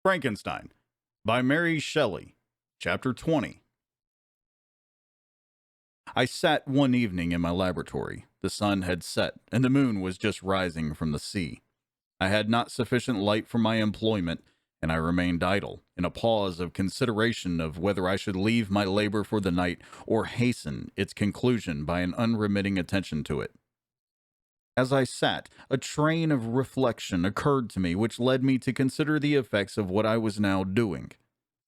Frankenstein by Mary Shelley, Chapter 20. I sat one evening in my laboratory. The sun had set, and the moon was just rising from the sea. I had not sufficient light for my employment, and I remained idle, in a pause of consideration of whether I should leave my labor for the night or hasten its conclusion by an unremitting attention to it. As I sat, a train of reflection occurred to me which led me to consider the effects of what I was now doing.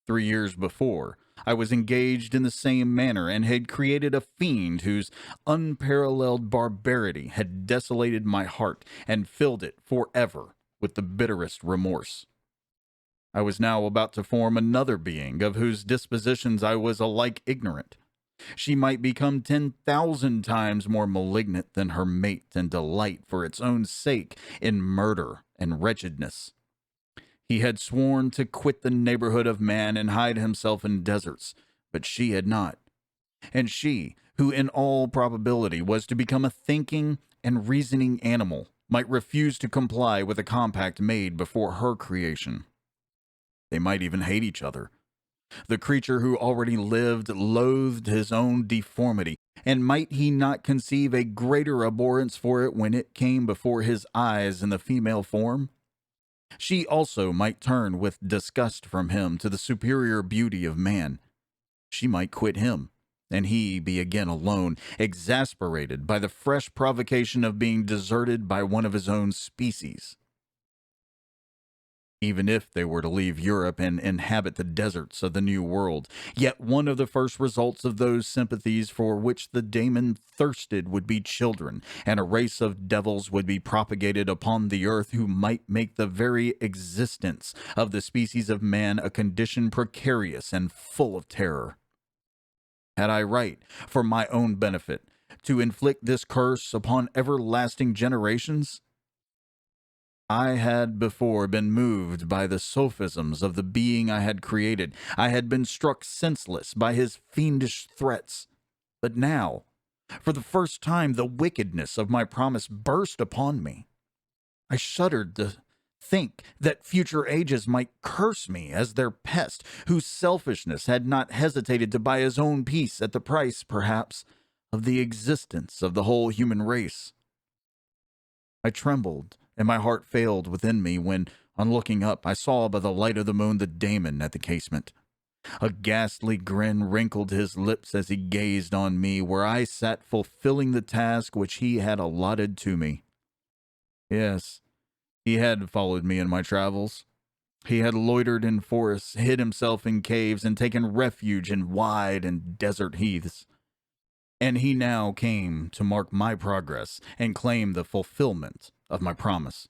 3 years before, I was engaged in the same manner and had created a fiend whose unparalleled barbarity had desolated my heart and filled it forever with the bitterest remorse. I was now about to form another being of whose dispositions I was alike ignorant. She might become 10,000 times more malignant than her mate and delight for its own sake in murder and wretchedness. He had sworn to quit the neighborhood of man and hide himself in deserts, but she had not. And she, who in all probability was to become a thinking and reasoning animal, might refuse to comply with a compact made before her creation. They might even hate each other. The creature who already lived loathed his own deformity, and might he not conceive a greater abhorrence for it when it came before his eyes in the female form? She also might turn with disgust from him to the superior beauty of man. She might quit him, and he be again alone, exasperated by the fresh provocation of being deserted by one of his own species. Even if they were to leave Europe and inhabit the deserts of the New World, yet one of the first results of those sympathies for which the daemon thirsted would be children, and a race of devils would be propagated upon the earth who might make the very existence of the species of man a condition precarious and full of terror. Had I right, for my own benefit, to inflict this curse upon everlasting generations? I had before been moved by the sophisms of the being I had created. I had been struck senseless by his fiendish threats. But now, for the first time, the wickedness of my promise burst upon me. I shuddered to think that future ages might curse me as their pest, whose selfishness had not hesitated to buy his own peace at the price, perhaps, of the existence of the whole human race. I trembled, and my heart failed within me when, on looking up, I saw by the light of the moon the daemon at the casement. A ghastly grin wrinkled his lips as he gazed on me, where I sat fulfilling the task which he had allotted to me. Yes, he had followed me in my travels. He had loitered in forests, hid himself in caves, and taken refuge in wide and desert heaths. And he now came to mark my progress and claim the fulfillment of my promise.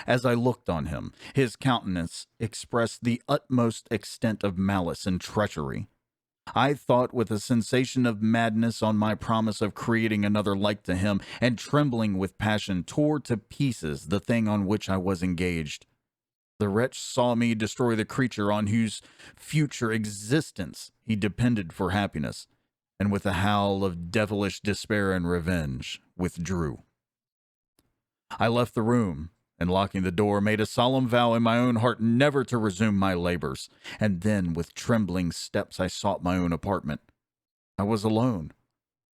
As I looked on him, his countenance expressed the utmost extent of malice and treachery. I thought with a sensation of madness on my promise of creating another like to him, and trembling with passion tore to pieces the thing on which I was engaged. The wretch saw me destroy the creature on whose future existence he depended for happiness, and with a howl of devilish despair and revenge, withdrew. I left the room, and locking the door, made a solemn vow in my own heart never to resume my labors, and then with trembling steps I sought my own apartment. I was alone.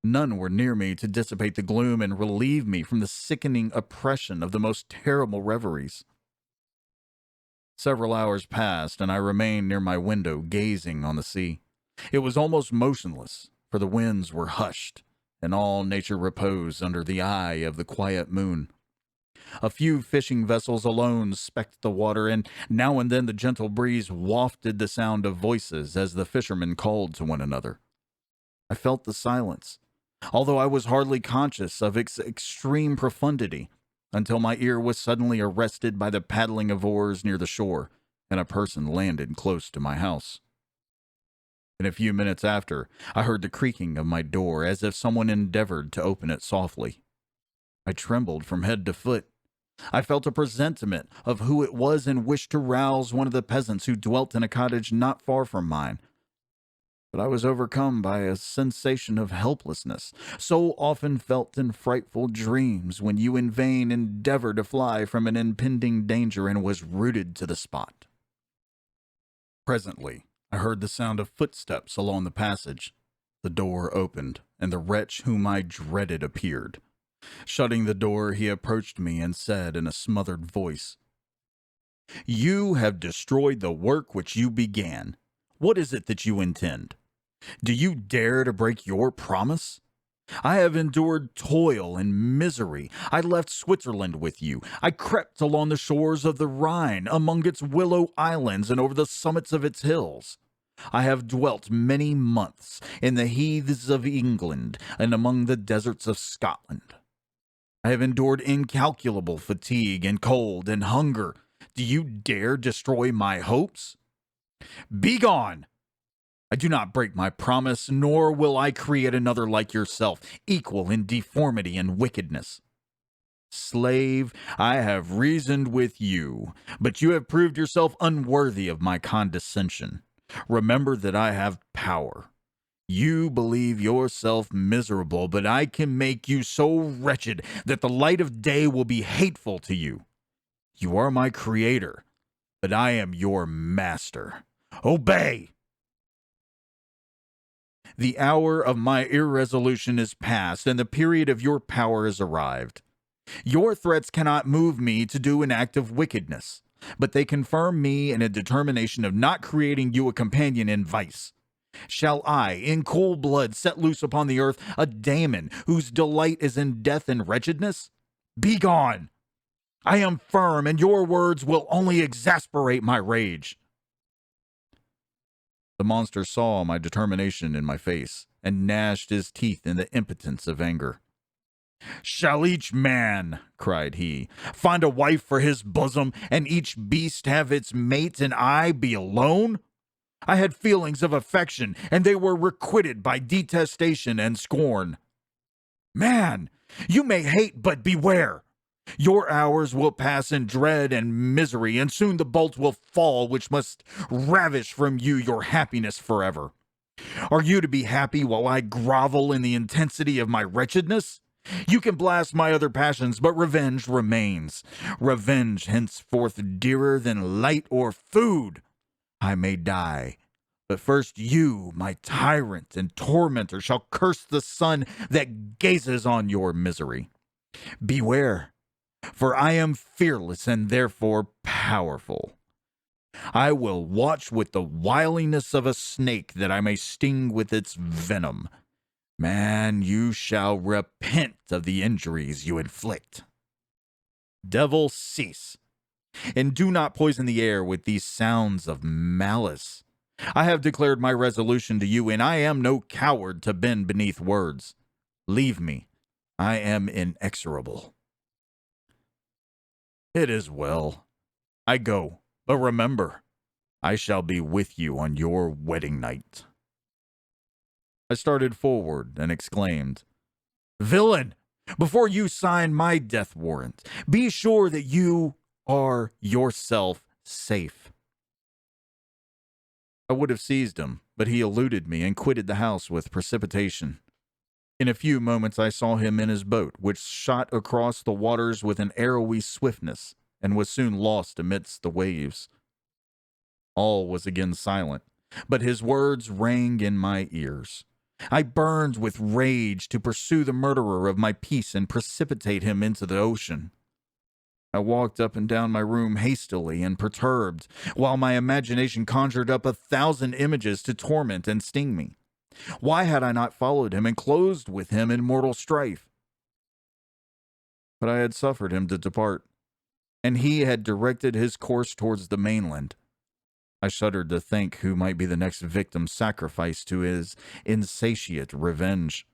None were near me to dissipate the gloom and relieve me from the sickening oppression of the most terrible reveries. Several hours passed, and I remained near my window, gazing on the sea. It was almost motionless, for the winds were hushed, and all nature reposed under the eye of the quiet moon. A few fishing vessels alone specked the water, and now and then the gentle breeze wafted the sound of voices as the fishermen called to one another. I felt the silence, although I was hardly conscious of its extreme profundity, until my ear was suddenly arrested by the paddling of oars near the shore, and a person landed close to my house. In a few minutes after, I heard the creaking of my door, as if someone endeavored to open it softly. I trembled from head to foot. I felt a presentiment of who it was and wished to rouse one of the peasants who dwelt in a cottage not far from mine. But I was overcome by a sensation of helplessness, so often felt in frightful dreams when you in vain endeavor to fly from an impending danger and was rooted to the spot. Presently, I heard the sound of footsteps along the passage. The door opened, and the wretch whom I dreaded appeared. Shutting the door, he approached me and said in a smothered voice, "You have destroyed the work which you began. What is it that you intend? Do you dare to break your promise? I have endured toil and misery. I left Switzerland with you. I crept along the shores of the Rhine, among its willow islands and over the summits of its hills. I have dwelt many months in the heaths of England and among the deserts of Scotland. I have endured incalculable fatigue and cold and hunger. Do you dare destroy my hopes? Begone! I do not break my promise, nor will I create another like yourself, equal in deformity and wickedness. Slave, I have reasoned with you, but you have proved yourself unworthy of my condescension. Remember that I have power. You believe yourself miserable, but I can make you so wretched that the light of day will be hateful to you. You are my creator, but I am your master. Obey! The hour of my irresolution is past, and the period of your power is arrived. Your threats cannot move me to do an act of wickedness, but they confirm me in a determination of not creating you a companion in vice. Shall I, in cold blood, set loose upon the earth a daemon whose delight is in death and wretchedness? Begone! I am firm, and your words will only exasperate my rage. The monster saw my determination in my face, and gnashed his teeth in the impotence of anger. Shall each man, cried he, find a wife for his bosom, and each beast have its mate, and I be alone? I had feelings of affection, and they were requited by detestation and scorn. Man, you may hate, but beware! Your hours will pass in dread and misery, and soon the bolt will fall which must ravish from you your happiness forever. Are you to be happy while I grovel in the intensity of my wretchedness? You can blast my other passions, but revenge remains. Revenge henceforth dearer than light or food. I may die, but first you, my tyrant and tormentor, shall curse the sun that gazes on your misery. Beware, for I am fearless and therefore powerful. I will watch with the wiliness of a snake that I may sting with its venom. Man, you shall repent of the injuries you inflict. Devil, cease, and do not poison the air with these sounds of malice. I have declared my resolution to you, and I am no coward to bend beneath words. Leave me. I am inexorable. It is well. I go, but remember, I shall be with you on your wedding night. I started forward and exclaimed, Villain, before you sign my death warrant, be sure that you are yourself safe. I would have seized him, but he eluded me and quitted the house with precipitation. In a few moments I saw him in his boat, which shot across the waters with an arrowy swiftness, and was soon lost amidst the waves. All was again silent, but his words rang in my ears. I burned with rage to pursue the murderer of my peace and precipitate him into the ocean. I walked up and down my room hastily and perturbed, while my imagination conjured up 1,000 images to torment and sting me. Why had I not followed him and closed with him in mortal strife? But I had suffered him to depart, and he had directed his course towards the mainland. I shuddered to think who might be the next victim sacrificed to his insatiate revenge.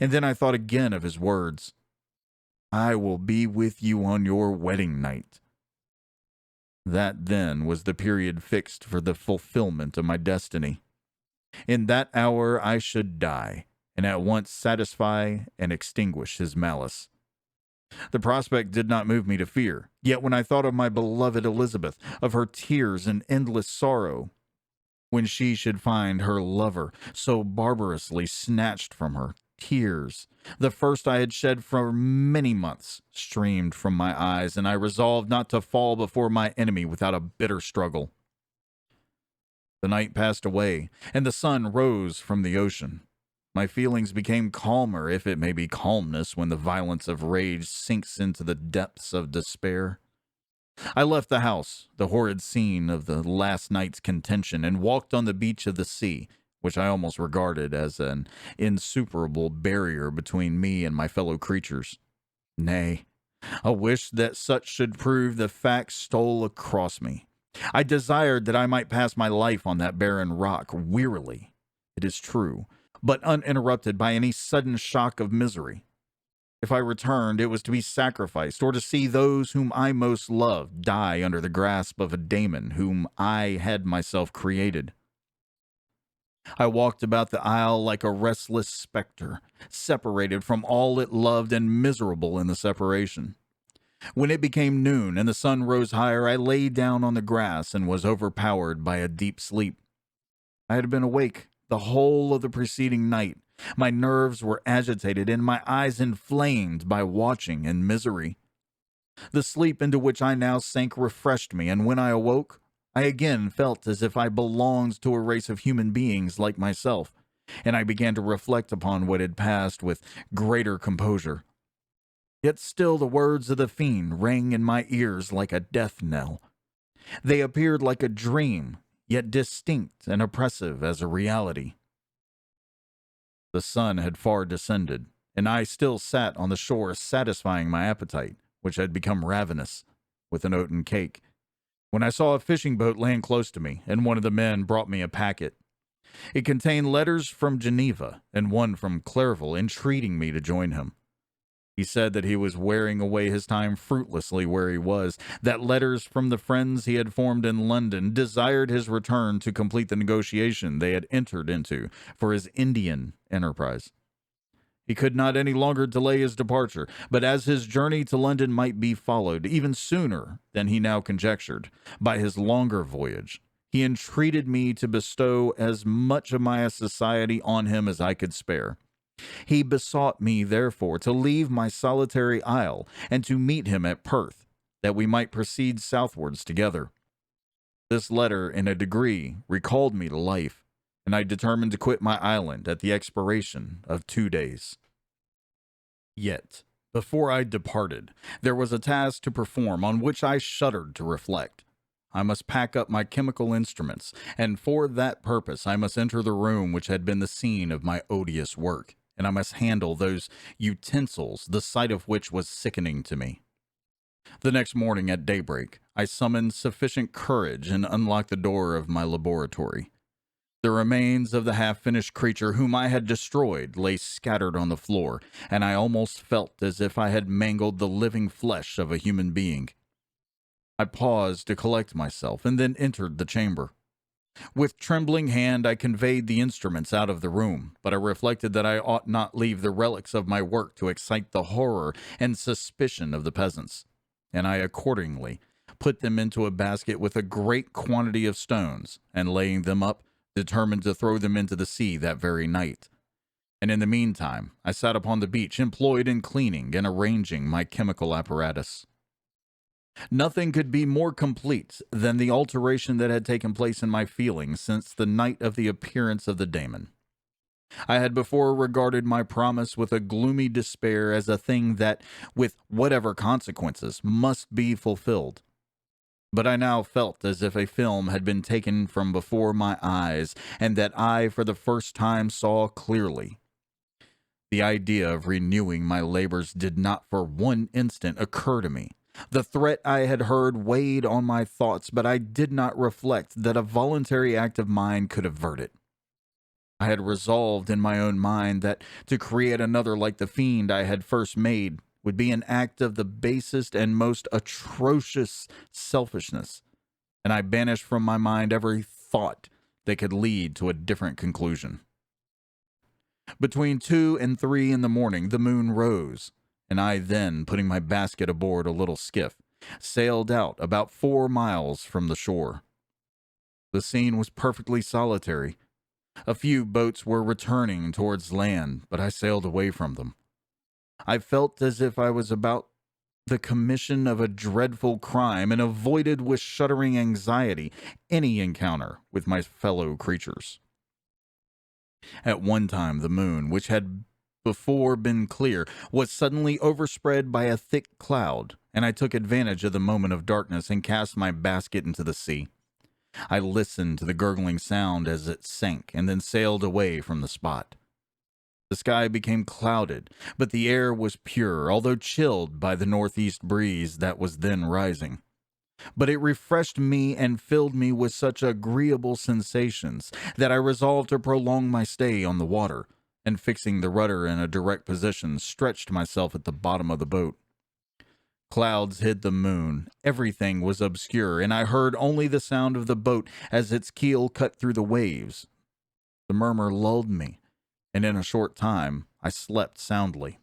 And then I thought again of his words. I will be with you on your wedding night. That then was the period fixed for the fulfillment of my destiny. In that hour I should die, and at once satisfy and extinguish his malice. The prospect did not move me to fear, yet when I thought of my beloved Elizabeth, of her tears and endless sorrow, when she should find her lover so barbarously snatched from her. Tears, the first I had shed for many months, streamed from my eyes, and I resolved not to fall before my enemy without a bitter struggle. The night passed away, and the sun rose from the ocean. My feelings became calmer, if it may be calmness, when the violence of rage sinks into the depths of despair. I left the house, the horrid scene of the last night's contention, and walked on the beach of the sea, which I almost regarded as an insuperable barrier between me and my fellow creatures. Nay, a wish that such should prove the fact stole across me. I desired that I might pass my life on that barren rock, wearily, it is true, but uninterrupted by any sudden shock of misery. If I returned, it was to be sacrificed, or to see those whom I most loved die under the grasp of a daemon whom I had myself created. I walked about the isle like a restless spectre, separated from all it loved and miserable in the separation. When it became noon and the sun rose higher, I lay down on the grass and was overpowered by a deep sleep. I had been awake the whole of the preceding night. My nerves were agitated and my eyes inflamed by watching and misery. The sleep into which I now sank refreshed me, and when I awoke, I again felt as if I belonged to a race of human beings like myself, and I began to reflect upon what had passed with greater composure. Yet still the words of the fiend rang in my ears like a death knell. They appeared like a dream, yet distinct and oppressive as a reality. The sun had far descended, and I still sat on the shore satisfying my appetite, which had become ravenous, with an oaten cake, when I saw a fishing boat land close to me, and one of the men brought me a packet. It contained letters from Geneva and one from Clairville entreating me to join him. He said that he was wearing away his time fruitlessly where he was, that letters from the friends he had formed in London desired his return to complete the negotiation they had entered into for his Indian enterprise. He could not any longer delay his departure, but as his journey to London might be followed, even sooner than he now conjectured, by his longer voyage, he entreated me to bestow as much of my society on him as I could spare. He besought me, therefore, to leave my solitary isle and to meet him at Perth, that we might proceed southwards together. This letter, in a degree, recalled me to life, and I determined to quit my island at the expiration of 2 days. Yet, before I departed, there was a task to perform on which I shuddered to reflect. I must pack up my chemical instruments, and for that purpose I must enter the room which had been the scene of my odious work, and I must handle those utensils, the sight of which was sickening to me. The next morning at daybreak, I summoned sufficient courage and unlocked the door of my laboratory. The remains of the half-finished creature whom I had destroyed lay scattered on the floor, and I almost felt as if I had mangled the living flesh of a human being. I paused to collect myself, and then entered the chamber. With trembling hand I conveyed the instruments out of the room, but I reflected that I ought not leave the relics of my work to excite the horror and suspicion of the peasants, and I accordingly put them into a basket with a great quantity of stones, and laying them up, determined to throw them into the sea that very night. And in the meantime I sat upon the beach, employed in cleaning and arranging my chemical apparatus. Nothing could be more complete than the alteration that had taken place in my feelings since the night of the appearance of the daemon. I had before regarded my promise with a gloomy despair as a thing that, with whatever consequences, must be fulfilled. But I now felt as if a film had been taken from before my eyes, and that I for the first time saw clearly. The idea of renewing my labors did not for one instant occur to me. The threat I had heard weighed on my thoughts, but I did not reflect that a voluntary act of mine could avert it. I had resolved in my own mind that to create another like the fiend I had first made would be an act of the basest and most atrocious selfishness, and I banished from my mind every thought that could lead to a different conclusion. Between 2 and 3 in the morning the moon rose, and I then, putting my basket aboard a little skiff, sailed out about 4 miles from the shore. The scene was perfectly solitary. A few boats were returning towards land, but I sailed away from them. I felt as if I was about the commission of a dreadful crime and avoided with shuddering anxiety any encounter with my fellow creatures. At one time, the moon, which had before been clear, was suddenly overspread by a thick cloud, and I took advantage of the moment of darkness and cast my basket into the sea. I listened to the gurgling sound as it sank and then sailed away from the spot. The sky became clouded, but the air was pure, although chilled by the northeast breeze that was then rising. But it refreshed me and filled me with such agreeable sensations that I resolved to prolong my stay on the water, and fixing the rudder in a direct position, stretched myself at the bottom of the boat. Clouds hid the moon, everything was obscure, and I heard only the sound of the boat as its keel cut through the waves. The murmur lulled me, and in a short time I slept soundly.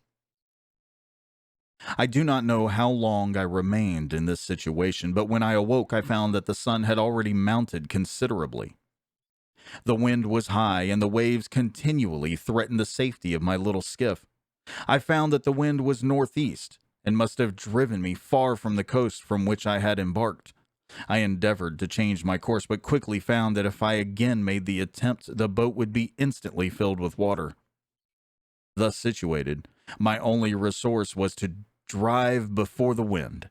I do not know how long I remained in this situation, but when I awoke I found that the sun had already mounted considerably. The wind was high, and the waves continually threatened the safety of my little skiff. I found that the wind was northeast, and must have driven me far from the coast from which I had embarked. I endeavored to change my course, but quickly found that if I again made the attempt, the boat would be instantly filled with water. Thus situated, my only resource was to drive before the wind.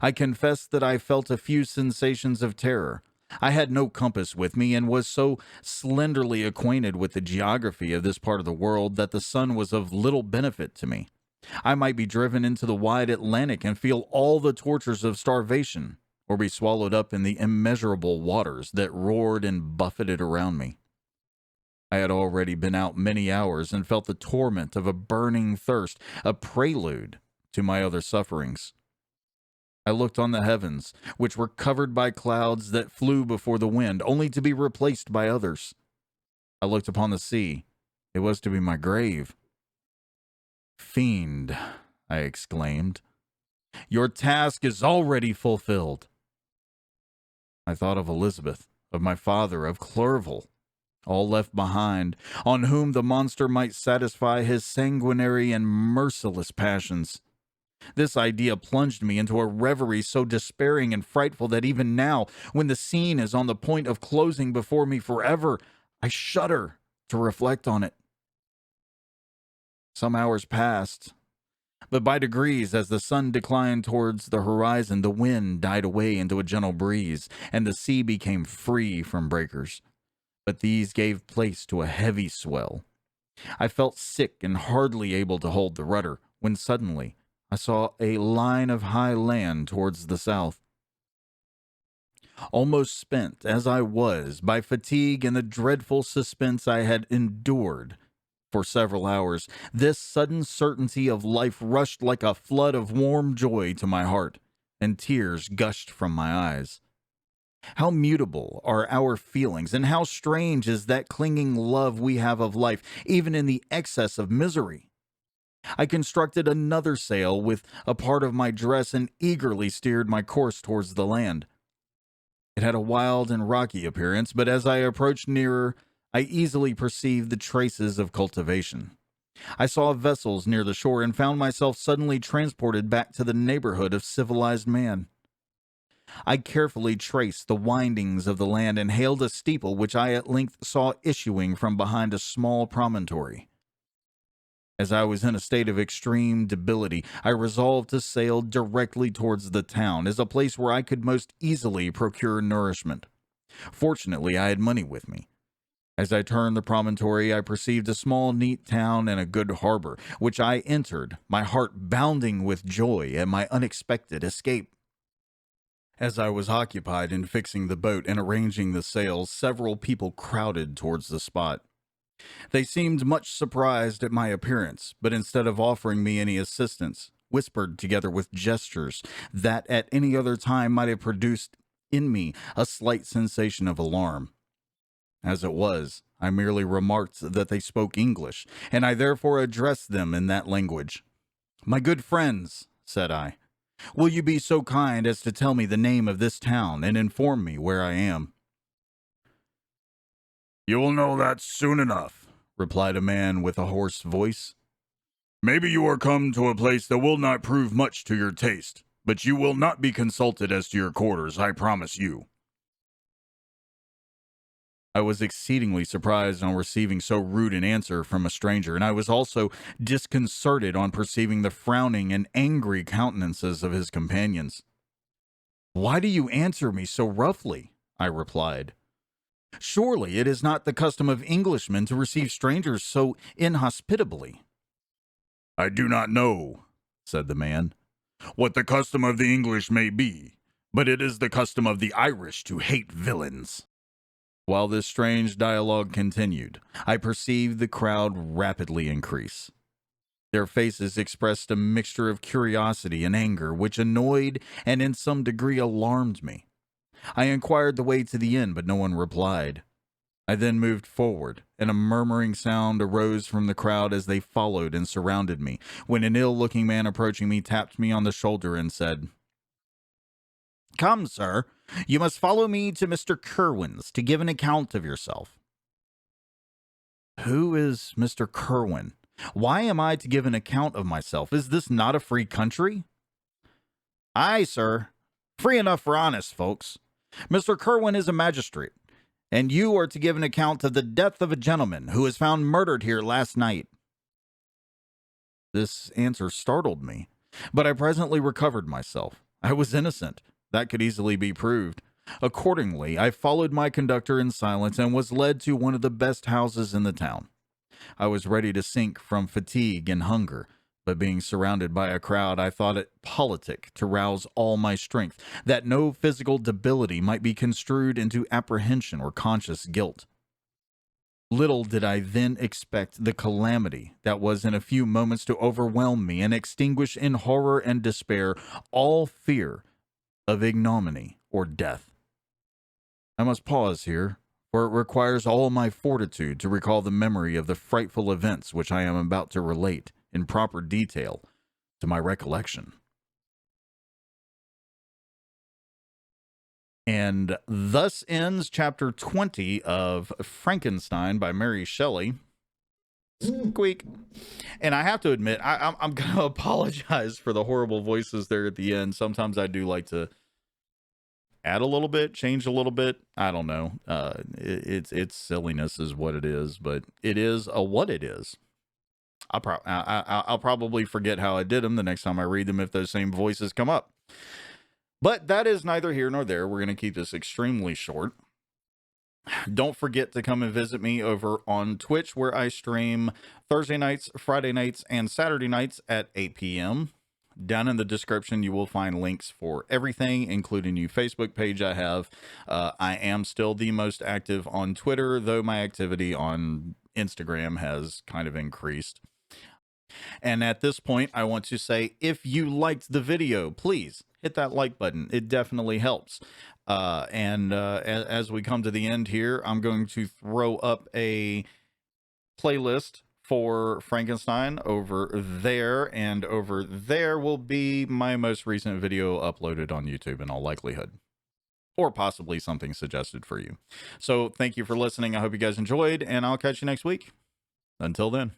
I confess that I felt a few sensations of terror. I had no compass with me, and was so slenderly acquainted with the geography of this part of the world that the sun was of little benefit to me. I might be driven into the wide Atlantic and feel all the tortures of starvation, or be swallowed up in the immeasurable waters that roared and buffeted around me. I had already been out many hours and felt the torment of a burning thirst, a prelude to my other sufferings. I looked on the heavens, which were covered by clouds that flew before the wind, only to be replaced by others. I looked upon the sea. It was to be my grave. "Fiend," I exclaimed, "your task is already fulfilled." I thought of Elizabeth, of my father, of Clerval, all left behind, on whom the monster might satisfy his sanguinary and merciless passions. This idea plunged me into a reverie so despairing and frightful that even now, when the scene is on the point of closing before me forever, I shudder to reflect on it. Some hours passed, but by degrees, as the sun declined towards the horizon, the wind died away into a gentle breeze, and the sea became free from breakers. But these gave place to a heavy swell. I felt sick and hardly able to hold the rudder, when suddenly I saw a line of high land towards the south. Almost spent, as I was, by fatigue and the dreadful suspense I had endured for several hours, this sudden certainty of life rushed like a flood of warm joy to my heart, and tears gushed from my eyes. How mutable are our feelings, and how strange is that clinging love we have of life, even in the excess of misery. I constructed another sail with a part of my dress and eagerly steered my course towards the land. It had a wild and rocky appearance, but as I approached nearer, I easily perceived the traces of cultivation. I saw vessels near the shore and found myself suddenly transported back to the neighborhood of civilized man. I carefully traced the windings of the land and hailed a steeple which I at length saw issuing from behind a small promontory. As I was in a state of extreme debility, I resolved to sail directly towards the town as a place where I could most easily procure nourishment. Fortunately, I had money with me. As I turned the promontory, I perceived a small, neat town and a good harbor, which I entered, my heart bounding with joy at my unexpected escape. As I was occupied in fixing the boat and arranging the sails, several people crowded towards the spot. They seemed much surprised at my appearance, but instead of offering me any assistance, whispered together with gestures that at any other time might have produced in me a slight sensation of alarm. As it was, I merely remarked that they spoke English, and I therefore addressed them in that language. "My good friends," said I, "will you be so kind as to tell me the name of this town and inform me where I am?" You will know that soon enough, replied a man with a hoarse voice. Maybe you are come to a place that will not prove much to your taste, but you will not be consulted as to your quarters, I promise you. I was exceedingly surprised on receiving so rude an answer from a stranger, and I was also disconcerted on perceiving the frowning and angry countenances of his companions. Why do you answer me so roughly? I replied. Surely it is not the custom of Englishmen to receive strangers so inhospitably. I do not know, said the man, what the custom of the English may be, but it is the custom of the Irish to hate villains. While this strange dialogue continued, I perceived the crowd rapidly increase. Their faces expressed a mixture of curiosity and anger, which annoyed and in some degree alarmed me. I inquired the way to the inn, but no one replied. I then moved forward, and a murmuring sound arose from the crowd as they followed and surrounded me, when an ill-looking man approaching me tapped me on the shoulder and said, Come, sir, you must follow me to Mr. Kerwin's to give an account of yourself. Who is Mr. Kerwin? Why am I to give an account of myself? Is this not a free country? Aye, sir. Free enough for honest folks. Mr. Kerwin is a magistrate, and you are to give an account of the death of a gentleman who was found murdered here last night. This answer startled me, but I presently recovered myself. I was innocent. That could easily be proved. Accordingly, I followed my conductor in silence and was led to one of the best houses in the town. I was ready to sink from fatigue and hunger, but being surrounded by a crowd, I thought it politic to rouse all my strength, that no physical debility might be construed into apprehension or conscious guilt. Little did I then expect the calamity that was in a few moments to overwhelm me and extinguish in horror and despair all fear of ignominy or death. I must pause here, for it requires all my fortitude to recall the memory of the frightful events which I am about to relate in proper detail to my recollection. And thus ends chapter 20 of Frankenstein by Mary Shelley. Squeak. And I have to admit, I'm going to apologize for the horrible voices there at the end. Sometimes I do like to add a little bit, change a little bit. I don't know. It's silliness is what it is, but it is what it is. I'll probably forget how I did them the next time I read them if those same voices come up. But that is neither here nor there. We're going to keep this extremely short. Don't forget to come and visit me over on Twitch, where I stream Thursday nights, Friday nights, and Saturday nights at 8 p.m. Down in the description, you will find links for everything, including new Facebook page I have. I am still the most active on Twitter, though my activity on Instagram has kind of increased. And at this point, I want to say, if you liked the video, please hit that like button. It definitely helps. As we come to the end here, I'm going to throw up a playlist for Frankenstein over there, and over there will be my most recent video uploaded on YouTube in all likelihood, or possibly something suggested for you. So thank you for listening. I hope you guys enjoyed, and I'll catch you next week. Until then.